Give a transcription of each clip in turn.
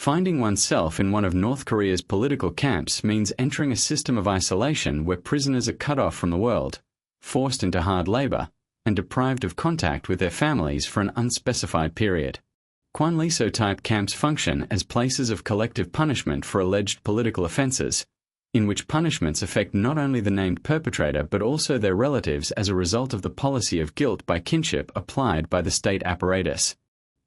Finding oneself in one of North Korea's political camps means entering a system of isolation where prisoners are cut off from the world, forced into hard labor, and deprived of contact with their families for an unspecified period. Kwanliso-type camps function as places of collective punishment for alleged political offenses, in which punishments affect not only the named perpetrator but also their relatives as a result of the policy of guilt by kinship applied by the state apparatus.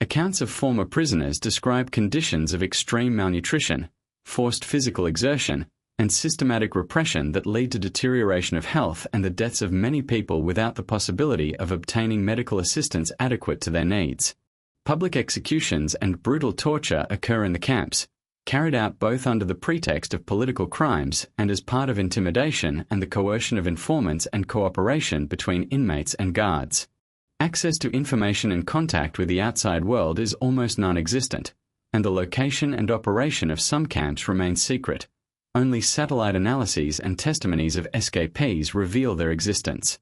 Accounts of former prisoners describe conditions of extreme malnutrition, forced physical exertion, and systematic repression that lead to deterioration of health and the deaths of many people without the possibility of obtaining medical assistance adequate to their needs. Public executions and brutal torture occur in the camps, carried out both under the pretext of political crimes and as part of intimidation and the coercion of informants and cooperation between inmates and guards. Access to information and contact with the outside world is almost non-existent, and the location and operation of some camps remain secret. Only satellite analyses and testimonies of escapees reveal their existence.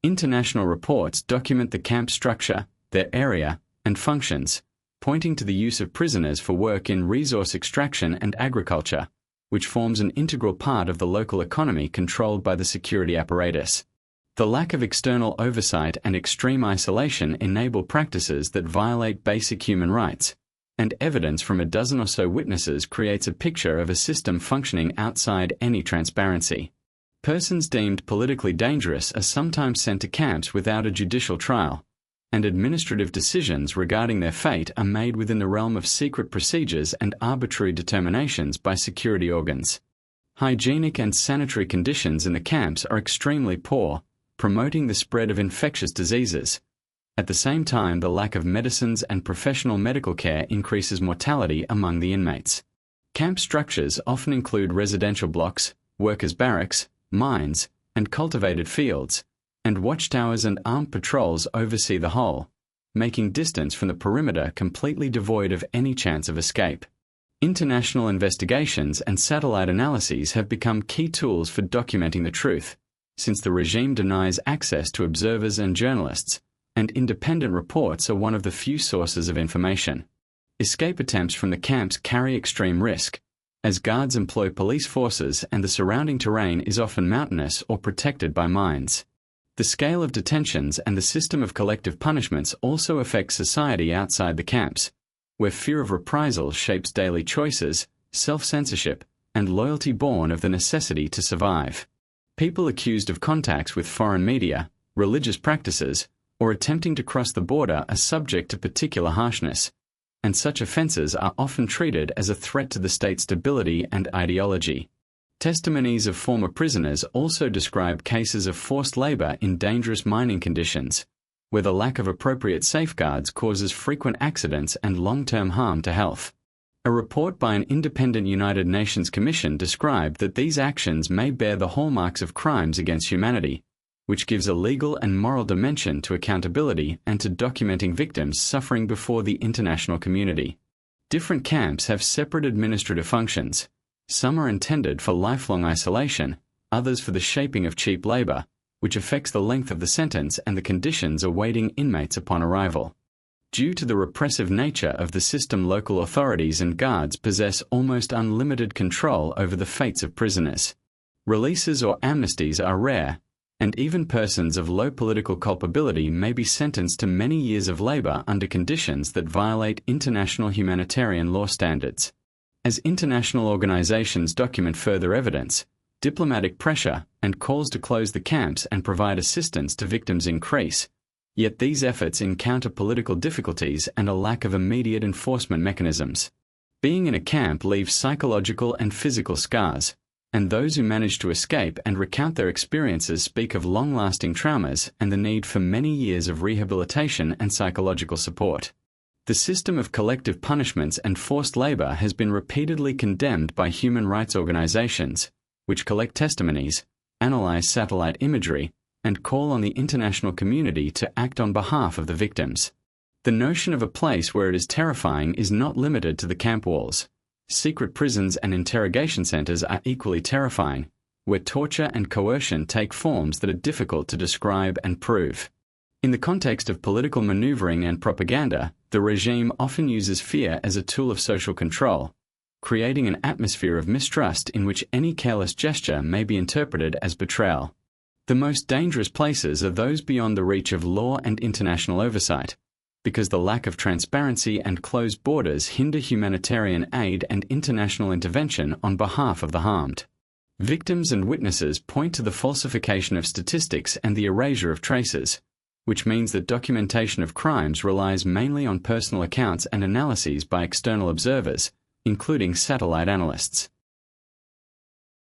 International reports document the camp structure, their area, and functions, pointing to the use of prisoners for work in resource extraction and agriculture, which forms an integral part of the local economy controlled by the security apparatus. The lack of external oversight and extreme isolation enable practices that violate basic human rights, and evidence from a dozen or so witnesses creates a picture of a system functioning outside any transparency. Persons deemed politically dangerous are sometimes sent to camps without a judicial trial, and administrative decisions regarding their fate are made within the realm of secret procedures and arbitrary determinations by security organs. Hygienic and sanitary conditions in the camps are extremely poor, promoting the spread of infectious diseases. At the same time, the lack of medicines and professional medical care increases mortality among the inmates. Camp structures often include residential blocks, workers' barracks, mines, and cultivated fields, and watchtowers and armed patrols oversee the whole, making distance from the perimeter completely devoid of any chance of escape. International investigations and satellite analyses have become key tools for documenting the truth, since the regime denies access to observers and journalists, and independent reports are one of the few sources of information. Escape attempts from the camps carry extreme risk, as guards employ police forces and the surrounding terrain is often mountainous or protected by mines. The scale of detentions and the system of collective punishments also affect society outside the camps, where fear of reprisals shapes daily choices, self-censorship, and loyalty born of the necessity to survive. People accused of contacts with foreign media, religious practices, or attempting to cross the border are subject to particular harshness, and such offences are often treated as a threat to the state's stability and ideology. Testimonies of former prisoners also describe cases of forced labor in dangerous mining conditions, where the lack of appropriate safeguards causes frequent accidents and long-term harm to health. A report by an independent United Nations Commission described that these actions may bear the hallmarks of crimes against humanity, which gives a legal and moral dimension to accountability and to documenting victims suffering before the international community. Different camps have separate administrative functions. Some are intended for lifelong isolation, others for the shaping of cheap labor, which affects the length of the sentence and the conditions awaiting inmates upon arrival. Due to the repressive nature of the system, local authorities and guards possess almost unlimited control over the fates of prisoners. Releases or amnesties are rare, and even persons of low political culpability may be sentenced to many years of labor under conditions that violate international humanitarian law standards. As international organizations document further evidence, diplomatic pressure and calls to close the camps and provide assistance to victims increase, yet these efforts encounter political difficulties and a lack of immediate enforcement mechanisms. Being in a camp leaves psychological and physical scars, and those who manage to escape and recount their experiences speak of long-lasting traumas and the need for many years of rehabilitation and psychological support. The system of collective punishments and forced labor has been repeatedly condemned by human rights organizations, which collect testimonies, analyze satellite imagery, and call on the international community to act on behalf of the victims. The notion of a place where it is terrifying is not limited to the camp walls. Secret prisons and interrogation centers are equally terrifying, where torture and coercion take forms that are difficult to describe and prove. In the context of political maneuvering and propaganda, the regime often uses fear as a tool of social control, creating an atmosphere of mistrust in which any careless gesture may be interpreted as betrayal. The most dangerous places are those beyond the reach of law and international oversight, because the lack of transparency and closed borders hinder humanitarian aid and international intervention on behalf of the harmed. Victims and witnesses point to the falsification of statistics and the erasure of traces, which means that documentation of crimes relies mainly on personal accounts and analyses by external observers, including satellite analysts.